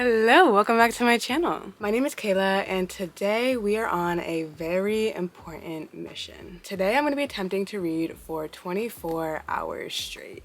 Hello, welcome back to my channel. My name is Kayla and today we are on a very important mission. Today I'm going to be attempting to read for 24 hours straight.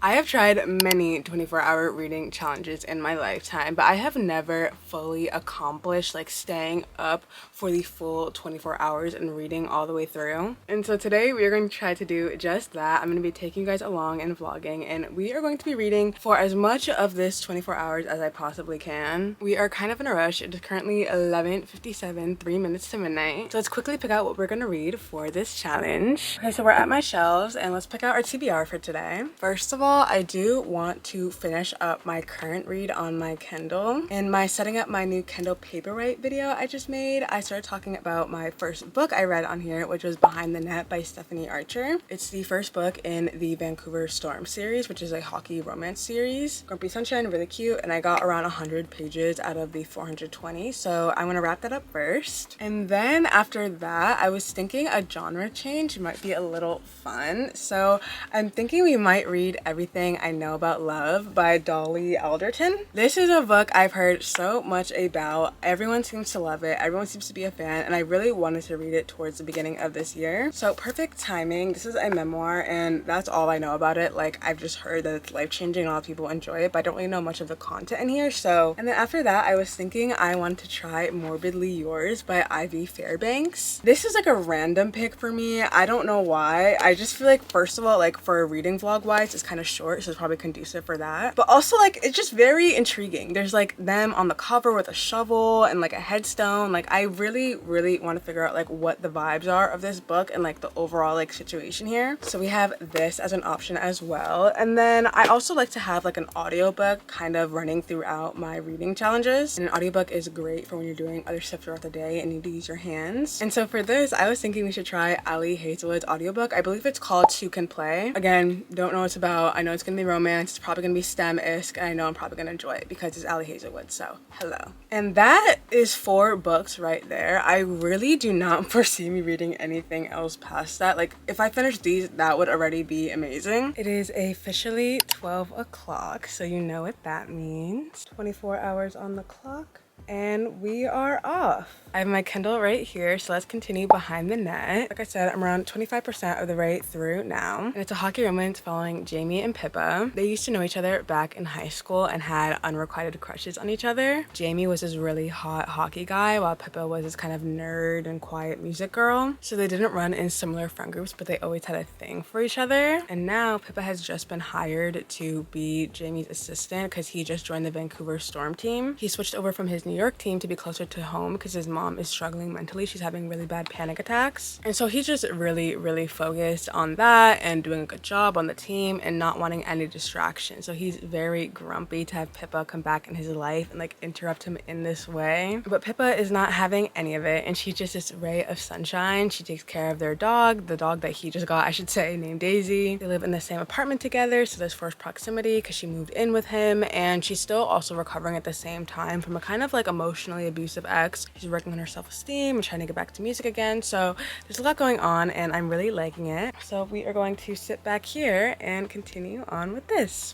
I have tried many 24-hour reading challenges in my lifetime, but I have never fully accomplished like staying up for the full 24 hours and reading all the way through. And so today we are going to try to do just that. I'm going to be taking you guys along and vlogging, and we are going to be reading for as much of this 24 hours as I possibly can. We are kind of in a rush. It is currently 11:57, 3 minutes to midnight. So let's quickly pick out what we're going to read for this challenge. Okay, so we're at my shelves and let's pick out our TBR for today. First of all, I do want to finish up my current read on my Kindle. In my setting up my new Kindle Paperwhite video I just made, I started talking about my first book I read on here, which was Behind the Net by Stephanie Archer. It's the first book in the Vancouver Storm series, which is a hockey romance series. Grumpy Sunshine, really cute, and I got around 100 pages out of the 420, so I'm gonna wrap that up first. And then after that, I was thinking a genre change might be a little fun, so I'm thinking we might read Everything I Know About Love by Dolly Alderton. This is a book I've heard so much about. Everyone seems to love it. Everyone seems to be a fan, and I really wanted to read it towards the beginning of this year. So perfect timing. This is a memoir, and that's all I know about it. Like, I've just heard that it's life-changing and a lot of people enjoy it, but I don't really know much of the content in here. So, and then after that, I was thinking I wanted to try Morbidly Yours by Ivy Fairbanks. This is like a random pick for me. I don't know why. I just feel like, first of all, like for a reading vlog wise, it's kind of short, so it's probably conducive for that. But also, like, it's just very intriguing. There's like them on the cover with a shovel and like a headstone. Like, I really want to figure out like what the vibes are of this book and like the overall like situation here. So we have this as an option as well. And then I also like to have like an audiobook kind of running throughout my reading challenges. And an audiobook is great for when you're doing other stuff throughout the day and need to use your hands. And so for this, I was thinking we should try Ali Hazelwood's audiobook. I believe it's called Two Can Play. Again, don't know what it's about. I know it's gonna be romance. It's probably gonna be STEM-esque, and I know I'm probably gonna enjoy it because it's Ali Hazelwood, so hello. And that is 4 books right there. I really do not foresee me reading anything else past that. Like, if I finish these, that would already be amazing. It is officially 12 o'clock, so you know what that means. 24 hours on the clock. And we are off. I have my Kindle right here, so let's continue Behind the Net. Like I said, I'm around 25% of the way through now. And it's a hockey romance following Jamie and Pippa. They used to know each other back in high school and had unrequited crushes on each other. Jamie was this really hot hockey guy, while Pippa was this kind of nerd and quiet music girl. So they didn't run in similar friend groups, but they always had a thing for each other. And now Pippa has just been hired to be Jamie's assistant because he just joined the Vancouver Storm team. He switched over from his New York team to be closer to home because his mom is struggling mentally. She's having really bad panic attacks, and so he's just really focused on that and doing a good job on the team and not wanting any distraction. So he's very grumpy to have Pippa come back in his life and like interrupt him in this way. But Pippa is not having any of it, and she's just this ray of sunshine. She takes care of their dog, the dog that he just got, I should say, named Daisy. They live in the same apartment together, so there's forced proximity because she moved in with him, and she's still also recovering at the same time from a kind of like emotionally abusive ex. She's working on her self-esteem and trying to get back to music again. So there's a lot going on, and I'm really liking it. So we are going to sit back here and continue on with this.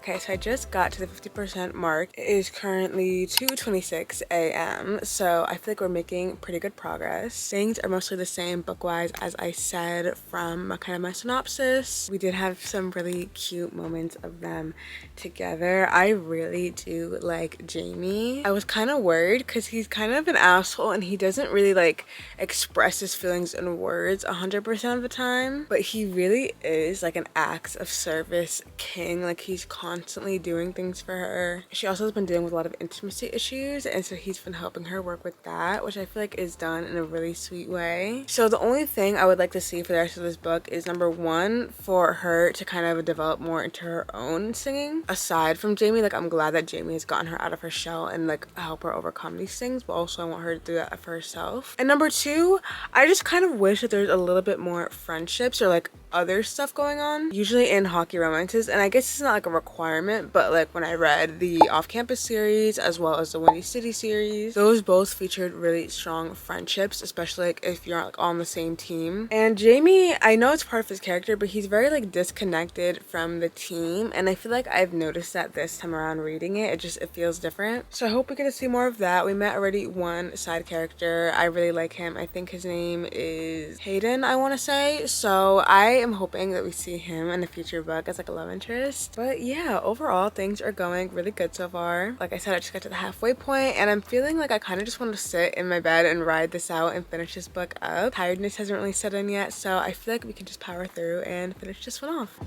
Okay, so I just got to the 50% mark. It is currently 2:26 a.m. So I feel like we're making pretty good progress. Things are mostly the same book-wise as I said from kind of my synopsis. We did have some really cute moments of them together. I really do like Jamie. I was kind of worried because he's kind of an asshole and he doesn't really like express his feelings in words 100% of the time, but he really is like an acts of service king. Like, he's constantly doing things for her. She also has been dealing with a lot of intimacy issues, and so he's been helping her work with that, which I feel like is done in a really sweet way. So the only thing I would like to see for the rest of this book is, number one, for her to kind of develop more into her own singing aside from Jamie. Like, I'm glad that Jamie has gotten her out of her shell and like help her overcome these things, but also I want her to do that for herself. And number two, I just kind of wish that there's a little bit more friendships or like other stuff going on, usually in hockey romances. And I guess it's not like a requirement, but like when I read the off-campus series as well as the Windy City series, those both featured really strong friendships, especially like if you're like on the same team. And Jamie, I know it's part of his character, but he's very like disconnected from the team, and I feel like I've noticed that this time around reading it. It feels different. So I hope we get to see more of that. We met already one side character. I really like him. I think his name is Hayden, I want to say. So I am hoping that we see him in a future book as like a love interest. But yeah, overall things are going really good so far. Like I said, I just got to the halfway point and I'm feeling like I kind of just want to sit in my bed and ride this out and finish this book up. Tiredness hasn't really set in yet, so I feel like we can just power through and finish this one off.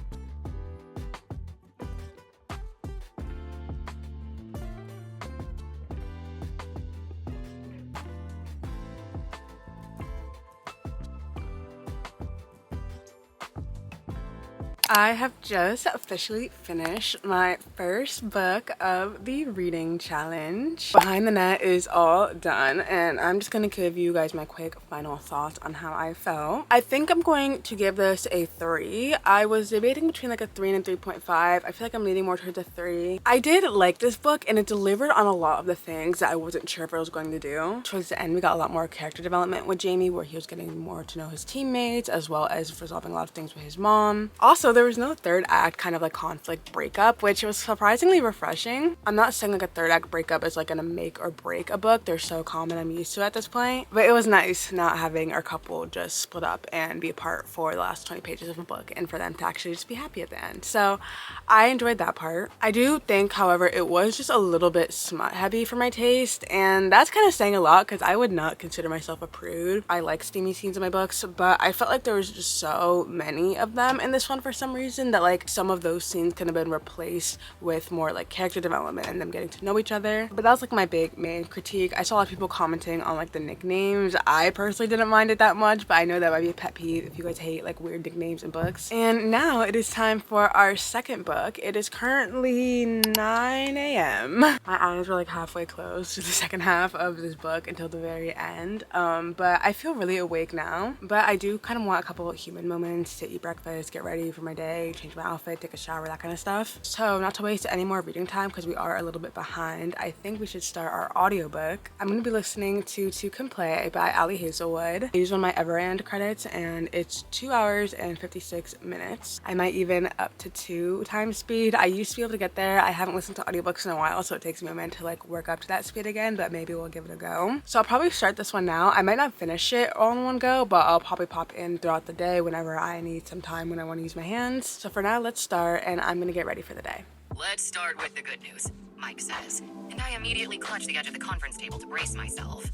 I have just officially finished my first book of the reading challenge. Behind the Net is all done, and I'm just gonna give you guys my quick final thoughts on how I felt. I think I'm going to give this a 3. I was debating between like a 3 and a 3.5. I feel like I'm leaning more towards a 3. I did like this book and it delivered on a lot of the things that I wasn't sure if I was going to do. Towards the end, we got a lot more character development with Jamie, where he was getting more to know his teammates as well as resolving a lot of things with his mom. Also, there was no third act kind of like conflict breakup, which was surprisingly refreshing. I'm not saying like a third act breakup is like gonna make or break a book. They're so common, I'm used to at this point. But it was nice not having our couple just split up and be apart for the last 20 pages of a book and for them to actually just be happy at the end. So I enjoyed that part. I do think, however, it was just a little bit smut heavy for my taste, and that's kind of saying a lot because I would not consider myself a prude. I like steamy scenes in my books, but I felt like there was just so many of them in this one for some reason that like some of those scenes could have been replaced with more like character development and them getting to know each other. But that was like my big main critique. I saw a lot of people commenting on like the nicknames. I personally didn't mind it that much, but I know that might be a pet peeve if you guys hate like weird nicknames in books. And now it is time for our second book. It is currently 9 a.m. My eyes were like halfway closed to the second half of this book until the very end. But I feel really awake now. But I do kind of want a couple of human moments to eat breakfast, get ready for my day, change my outfit, take a shower, that kind of stuff. So not to waste any more reading time because we are a little bit behind, I think we should start our audiobook. I'm going to be listening to Two Can Play by Ali Hazelwood. I use one of my Everand credits and it's 2 hours and 56 minutes. I might even up to 2 times speed. I used to be able to get there. I haven't listened to audiobooks in a while, so it takes me a minute to like work up to that speed again, but maybe we'll give it a go. So I'll probably start this one now. I might not finish it all in one go, but I'll probably pop in throughout the day whenever I need some time when I want to use my hands. So for now, let's start and I'm gonna get ready for the day. Let's start with the good news, Mike says, and I immediately clutch the edge of the conference table to brace myself.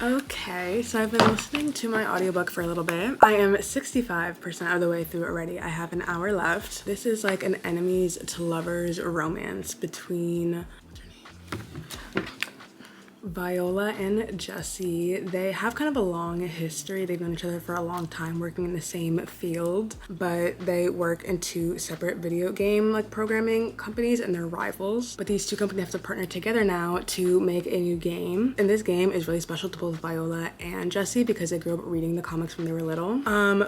Okay, so I've been listening to my audiobook for a little bit. I am 65% of the way through already. I have an hour left. This is like an enemies to lovers romance between Viola and Jesse. They have kind of a long history. They've known each other for a long time, working in the same field, but they work in 2 separate video game like programming companies and they're rivals. But these 2 companies have to partner together now to make a new game. And this game is really special to both Viola and Jesse because they grew up reading the comics when they were little.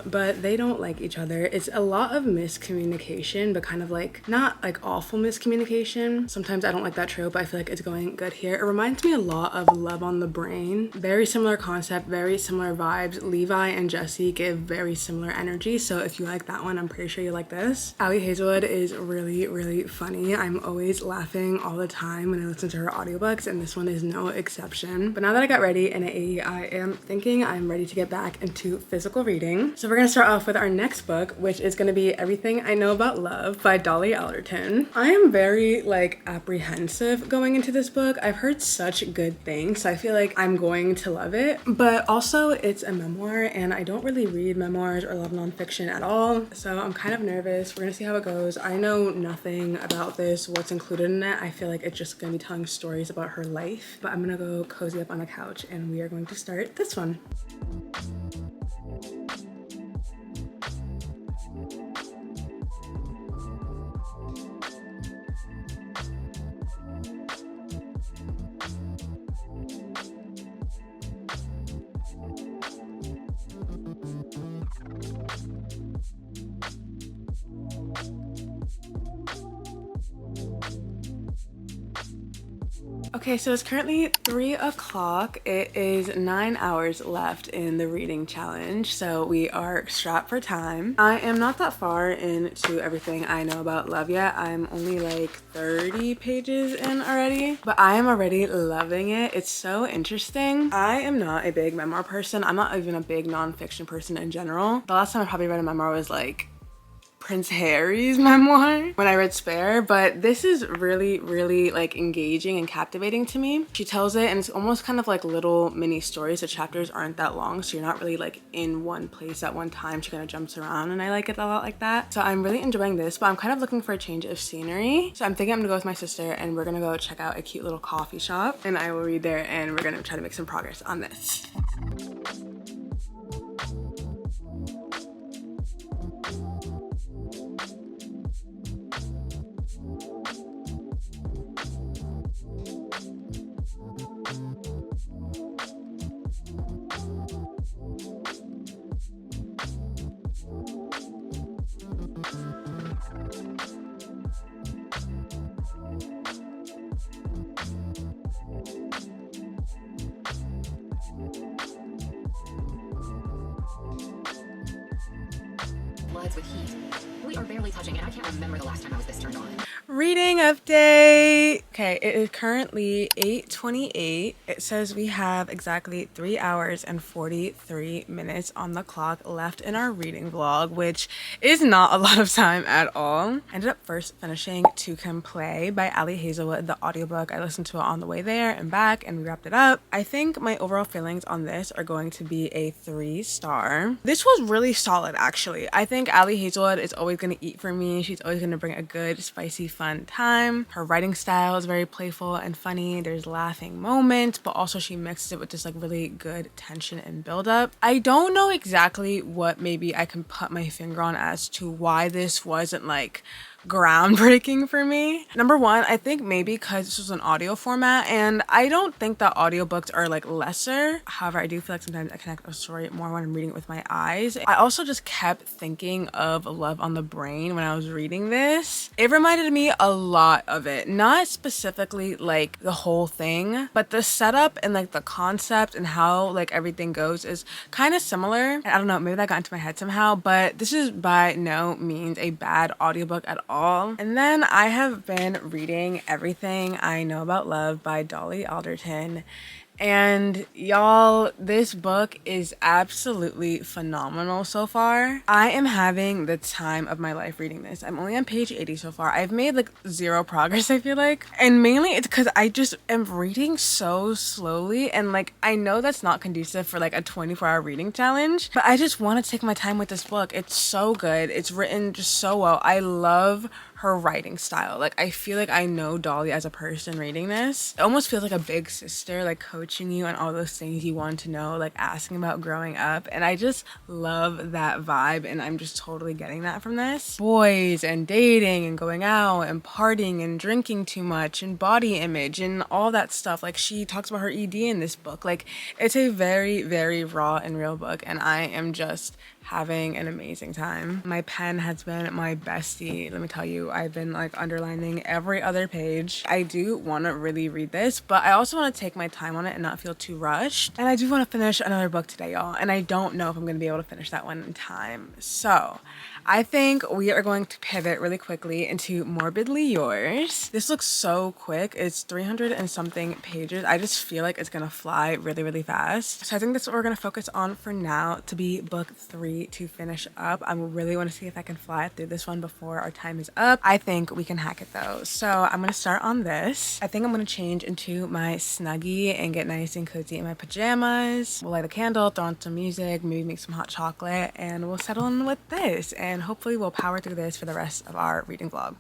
But they don't like each other. It's a lot of miscommunication, but kind of like not like awful miscommunication. Sometimes I don't like that trope, but I feel like it's going good here. It reminds me a lot of Love on the Brain. Very similar concept, very similar vibes. Levi and Jesse give very similar energy, so if you like that one, I'm pretty sure you like this. Ali Hazelwood is really, really funny. I'm always laughing all the time when I listen to her audiobooks, and this one is no exception. But now that I got ready and I am thinking I'm ready to get back into physical reading. So we're gonna start off with our next book, which is gonna be Everything I Know About Love by Dolly Alderton. I am very like apprehensive going into this book. I've heard such good good thing. So I feel like I'm going to love it. But also it's a memoir and I don't really read memoirs or love nonfiction at all. So I'm kind of nervous. We're gonna see how it goes. I know nothing about this, what's included in it. I feel like it's just gonna be telling stories about her life. But I'm gonna go cozy up on the couch and we are going to start this one. Okay, so it's currently 3 o'clock. It is 9 hours left in the reading challenge, so we are strapped for time. I am not that far into everything I know about love yet. I'm only like 30 pages in already, but I am already loving it. It's so interesting. I am not a big memoir person. I'm not even a big nonfiction person in general. The last time I probably read a memoir was like Prince Harry's memoir when I read Spare, but this is really like engaging and captivating to me. She tells it and it's almost kind of like little mini stories. The chapters aren't that long, so you're not really like in one place at one time. She kind of jumps around and I like it a lot like that. So I'm really enjoying this, but I'm kind of looking for a change of scenery. So I'm thinking I'm gonna go with my sister and we're gonna go check out a cute little coffee shop and I will read there and we're gonna try to make some progress on this. Floods with heat. We are barely touching, and I can't remember the last time I was this turned on. Reading update. Okay, it is currently 8:28. It says we have exactly 3 hours and 43 minutes on the clock left in our reading vlog, which is not a lot of time at all. I ended up first finishing To Can Play by Ali Hazelwood, the audiobook. I listened to it on the way there and back and we wrapped it up. I think my overall feelings on this are going to be a 3-star. This was really solid actually. I think Ali Hazelwood is always going to eat for me. She's always going to bring a good, spicy, fun time. Her writing style is very playful and funny. There's laughing moments, but also she mixes it with this like really good tension and buildup. I don't know exactly what maybe I can put my finger on as to why this wasn't like groundbreaking for me. Number one, I think maybe because this was an audio format and I don't think that audiobooks are like lesser. However, I do feel like sometimes I connect a story more when I'm reading it with my eyes. I also just kept thinking of Love on the Brain when I was reading this. It reminded me a lot of it, not specifically like the whole thing, but the setup and like the concept and how like everything goes is kind of similar. I don't know, maybe that got into my head somehow, but this is by no means a bad audiobook at all. And then I have been reading Everything I Know About Love by Dolly Alderton. And y'all, this book is absolutely phenomenal so far. I am having the time of my life reading this. I'm only on page 80 so far. I've made like zero progress, I feel like. And mainly it's because I just am reading so slowly. And like, I know that's not conducive for like a 24-hour reading challenge, but I just want to take my time with this book. It's so good. It's written just so well. I love her writing style. Like, I feel like I know Dolly as a person reading this. It almost feels like a big sister, like coaching you on all those things you want to know, like asking about growing up. And I just love that vibe. And I'm just totally getting that from this. Boys and dating and going out and partying and drinking too much and body image and all that stuff. Like, she talks about her ED in this book. Like, it's a very, very raw and real book. And I am just having an amazing time. My pen has been my bestie. Let me tell you, I've been like underlining every other page. I do want to really read this, but I also want to take my time on it and not feel too rushed. And I do want to finish another book today, y'all. And I don't know if I'm going to be able to finish that one in time. So I think we are going to pivot really quickly into Morbidly Yours. This looks so quick. It's 300 and something pages. I just feel like it's gonna fly really, really fast. So I think that's what we're gonna focus on for now to be book 3 to finish up. I really want to see if I can fly through this one before our time is up. up. I think we can hack it though. So I'm gonna start on this. I think I'm gonna change into my Snuggie and get nice and cozy in my pajamas. We'll light a candle, throw on some music, maybe make some hot chocolate, and we'll settle in with this. And hopefully we'll power through this for the rest of our reading vlog.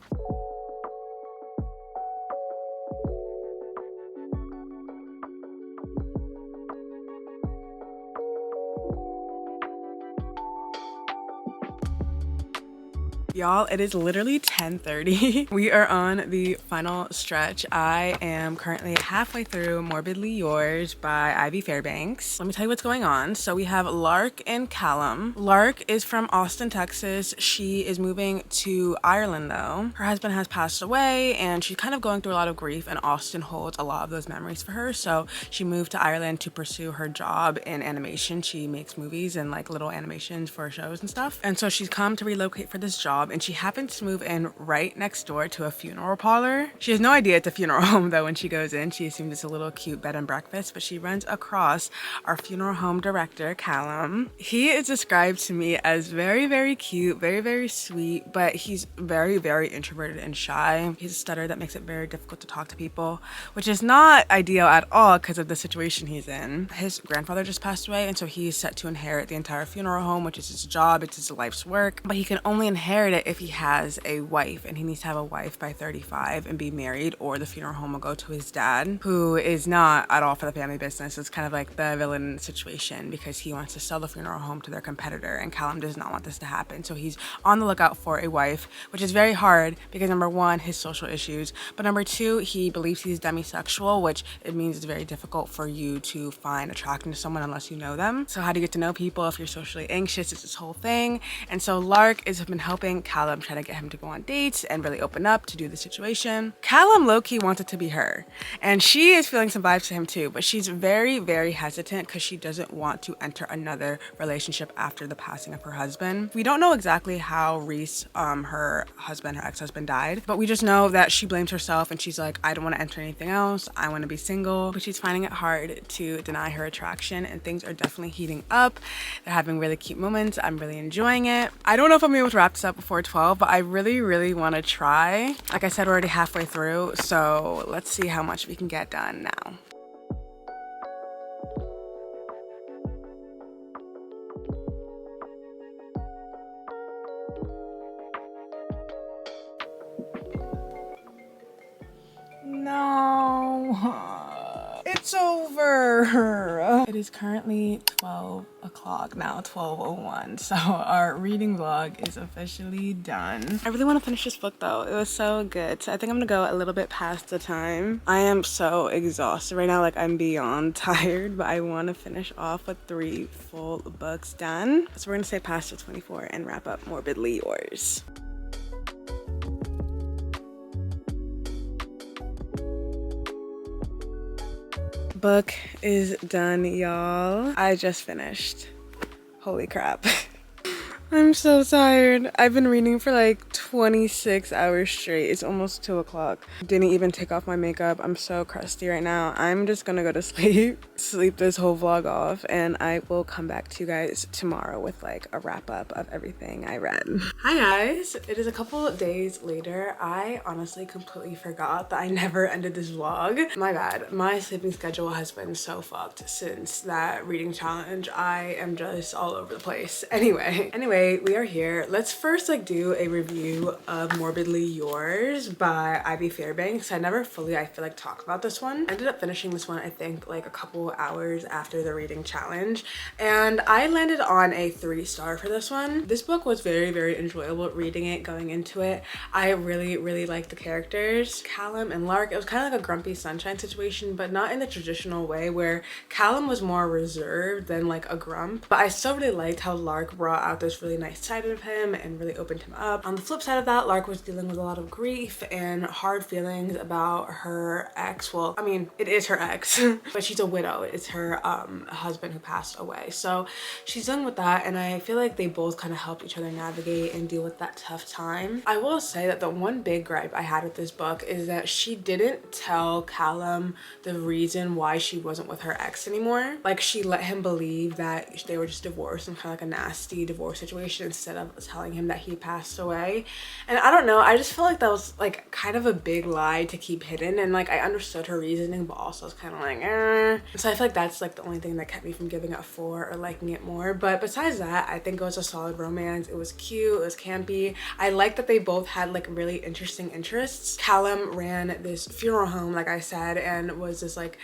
Y'all, it is literally 10:30. We are on the final stretch. I am currently halfway through Morbidly Yours by Ivy Fairbanks. Let me tell you what's going on. So we have Lark and Callum. Lark is from Austin, Texas. She is moving to Ireland though. Her husband has passed away and she's kind of going through a lot of grief, and Austin holds a lot of those memories for her. So she moved to Ireland to pursue her job in animation. She makes movies and like little animations for shows and stuff. And so she's come to relocate for this job, and she happens to move in right next door to a funeral parlor. She has no idea it's a funeral home though. When she goes in, she assumes it's a little cute bed and breakfast, but she runs across our funeral home director, Callum. He is described to me as very, very cute, very, very sweet, but he's very, very introverted and shy. He's a stutter that makes it very difficult to talk to people, which is not ideal at all because of the situation he's in. His grandfather just passed away, and so he's set to inherit the entire funeral home, which is his job, it's his life's work, but he can only inherit it if he has a wife, and he needs to have a wife by 35 and be married, or the funeral home will go to his dad, who is not at all for the family business. It's kind of like the villain situation because he wants to sell the funeral home to their competitor, and Callum does not want this to happen. So he's on the lookout for a wife, which is very hard because number one, his social issues, but number two, he believes he's demisexual, which it means it's very difficult for you to find attracting to someone unless you know them. So how do you get to know people if you're socially anxious? It's this whole thing. And so Lark has been helping Callum try to get him to go on dates and really open up to do the situation. Callum low-key wants it to be her, and she is feeling some vibes to him too, but she's very, very hesitant because she doesn't want to enter another relationship after the passing of her husband. We don't know exactly how Reese, her ex-husband died, but we just know that she blames herself and she's like, I don't want to enter anything else. I want to be single, but she's finding it hard to deny her attraction, and things are definitely heating up. They're having really cute moments. I'm really enjoying it. I don't know if I'm able to wrap this up before 12, but I really, really want to try. Like I said, we're already halfway through, so let's see how much we can get done now. No, it's over. It is currently 12 o'clock now, 12:01. So our reading vlog is officially done. I really want to finish this book though. It was so good. So I think I'm gonna go a little bit past the time. I am so exhausted right now. Like, I'm beyond tired, but I want to finish off with 3 full books done. So we're gonna say past the 24 and wrap up Morbidly Yours. Book is done, y'all. I just finished. Holy crap. I'm so tired. I've been reading for like 26 hours straight. It's almost 2 o'clock. Didn't even take off my makeup. I'm so crusty right now. I'm just gonna go to sleep this whole vlog off, and I will come back to you guys tomorrow with like a wrap up of everything I read. Hi guys, it is a couple of days later. I honestly completely forgot that I never ended this vlog. My bad. My sleeping schedule has been so fucked since that reading challenge. I am just all over the place. Anyway, we are here. Let's first like do a review of Morbidly Yours by Ivy Fairbanks. I never fully, I feel like, talked about this one. I ended up finishing this one, I think, like a couple hours after the reading challenge, and I landed on a 3-star for this one. This book was very, very enjoyable reading it, going into it. I really, really liked the characters. Callum and Lark, it was kind of like a Grumpy Sunshine situation, but not in the traditional way where Callum was more reserved than like a grump, but I still really liked how Lark brought out this really nice side of him and really opened him up. On the flip side of that, Lark was dealing with a lot of grief and hard feelings about her ex. Well, I mean, it is her ex, but she's a widow. It's her husband who passed away. So she's dealing with that, and I feel like they both kind of helped each other navigate and deal with that tough time. I will say that the one big gripe I had with this book is that she didn't tell Callum the reason why she wasn't with her ex anymore. Like, she let him believe that they were just divorced and kind of like a nasty divorce situation situation instead of telling him that he passed away. And I don't know, I just feel like that was like kind of a big lie to keep hidden, and like I understood her reasoning, but also I was kind of like so I feel like that's like the only thing that kept me from giving it a 4 or liking it more. But besides that, I think it was a solid romance. It was cute, it was campy. I like that they both had like really interesting interests. Callum ran this funeral home, like I said, and was just like,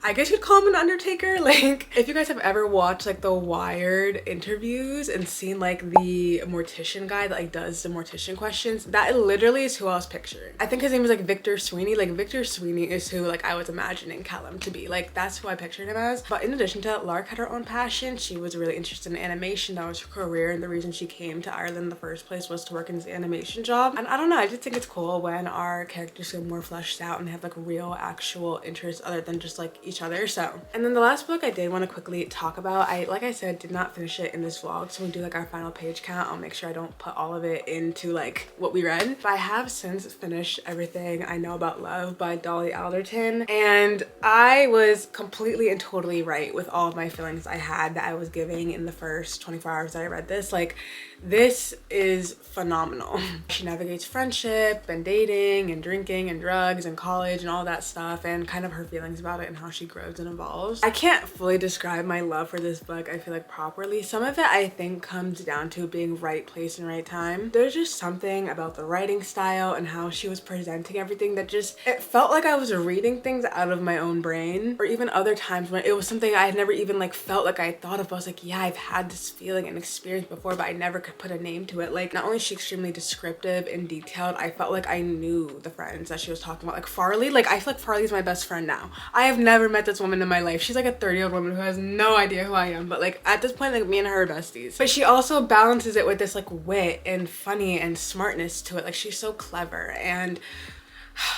I guess you'd call him an undertaker. Like, if you guys have ever watched like the Wired interviews and seen like the mortician guy that like does the mortician questions, that literally is who I was picturing. I think his name is like Victor Sweeney. Like, Victor Sweeney is who like I was imagining Callum to be. Like, that's who I pictured him as. But in addition to that, Lark had her own passion. She was really interested in animation. That was her career, and the reason she came to Ireland in the first place was to work in this animation job. And I don't know, I just think it's cool when our characters get more fleshed out and have like real actual interests other than just like each other. So, and then the last book I did want to quickly talk about, like I said, did not finish it in this vlog, so when we do like our final page count, I'll make sure I don't put all of it into like what we read. But I have since finished Everything I Know About Love by Dolly Alderton, and I was completely and totally right with all of my feelings I had that I was giving in the first 24 hours that I read this. Like, this is phenomenal. She navigates friendship and dating and drinking and drugs and college and all that stuff, and kind of her feelings about it and how she grows and evolves. I can't fully describe my love for this book, I feel like, properly. Some of it I think comes down to being right place and right time. There's just something about the writing style and how she was presenting everything that just, it felt like I was reading things out of my own brain. Or even other times when it was something I had never even like felt like I thought of, but I was like, yeah, I've had this feeling and experience before, but I never could put a name to it. Like, not only is she extremely descriptive and detailed, I felt like I knew the friends that she was talking about. Like Farley, like I feel like Farley's my best friend now. I have never met this woman in my life. She's like a 30-year-old woman who has no idea who I am, but like at this point, like me and her are besties. But she also balances it with this like wit and funny and smartness to it. Like, she's so clever, and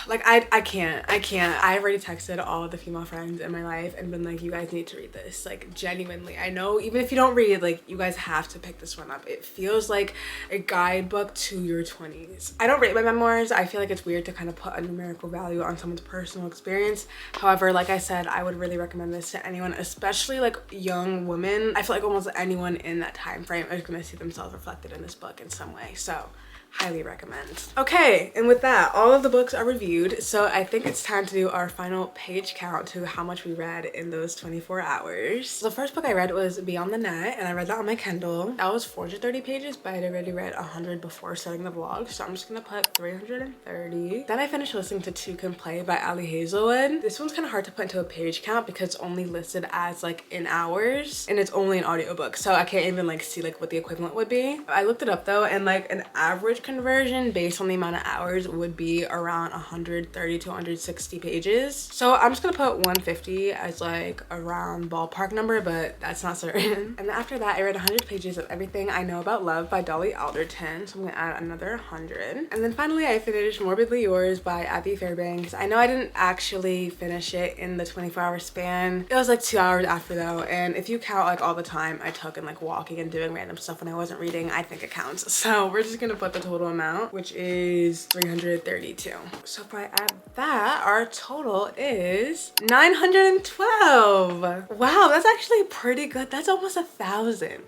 like I can't. I've already texted all of the female friends in my life and been like, you guys need to read this. Like, genuinely, I know even if you don't read, like, you guys have to pick this one up. It feels like a guidebook to your 20s. I don't rate my memoirs. I feel like it's weird to kind of put a numerical value on someone's personal experience. However, like I said, I would really recommend this to anyone, especially like young women. I feel like almost anyone in that time frame is going to see themselves reflected in this book in some way. So, highly recommend. Okay, and with that, all of the books are reviewed, so I think it's time to do our final page count to how much we read in those 24 hours. The first book I read was Beyond the Net, and I read that on my Kindle. That was 430 pages, but I'd already read 100 before starting the vlog, so I'm just gonna put 330. Then I finished listening to Two Can Play by Ali Hazelwood. This one's kind of hard to put into a page count because it's only listed as like in hours, and it's only an audiobook, so I can't even like see like what the equivalent would be. I looked it up though, and like an average conversion based on the amount of hours would be around 130 to 160 pages. So I'm just gonna put 150 as like a round ballpark number, but that's not certain. And then after that, I read 100 pages of Everything I Know About Love by Dolly Alderton, so I'm gonna add another 100. And then finally, I finished Morbidly Yours by Abby Fairbanks. I know I didn't actually finish it in the 24-hour span. It was like 2 hours after though, and if you count like all the time I took in like walking and doing random stuff when I wasn't reading, I think it counts. So we're just gonna put the total amount, which is 332. So if I add that, our total is 912. Wow, that's actually pretty good. That's almost 1,000.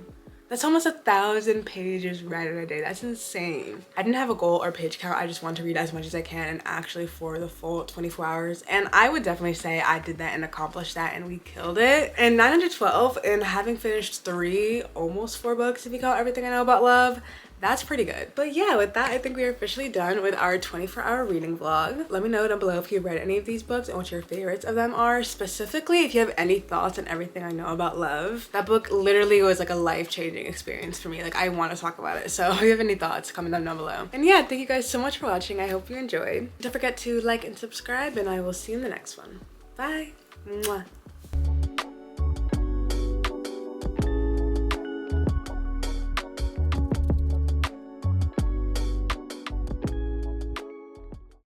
That's almost 1,000 pages read in a day. That's insane. I didn't have a goal or page count. I just wanted to read as much as I can, and actually for the full 24 hours. And I would definitely say I did that and accomplished that, and we killed it. And 912, and having finished 3, almost 4 books if you count Everything I Know About Love, that's pretty good. But yeah, with that, I think we are officially done with our 24-hour reading vlog. Let me know down below if you've read any of these books and what your favorites of them are. Specifically, if you have any thoughts on Everything I Know About Love. That book literally was like a life-changing experience for me. Like, I want to talk about it. So if you have any thoughts, comment them down below. And yeah, thank you guys so much for watching. I hope you enjoyed. Don't forget to like and subscribe, and I will see you in the next one. Bye. Mwah.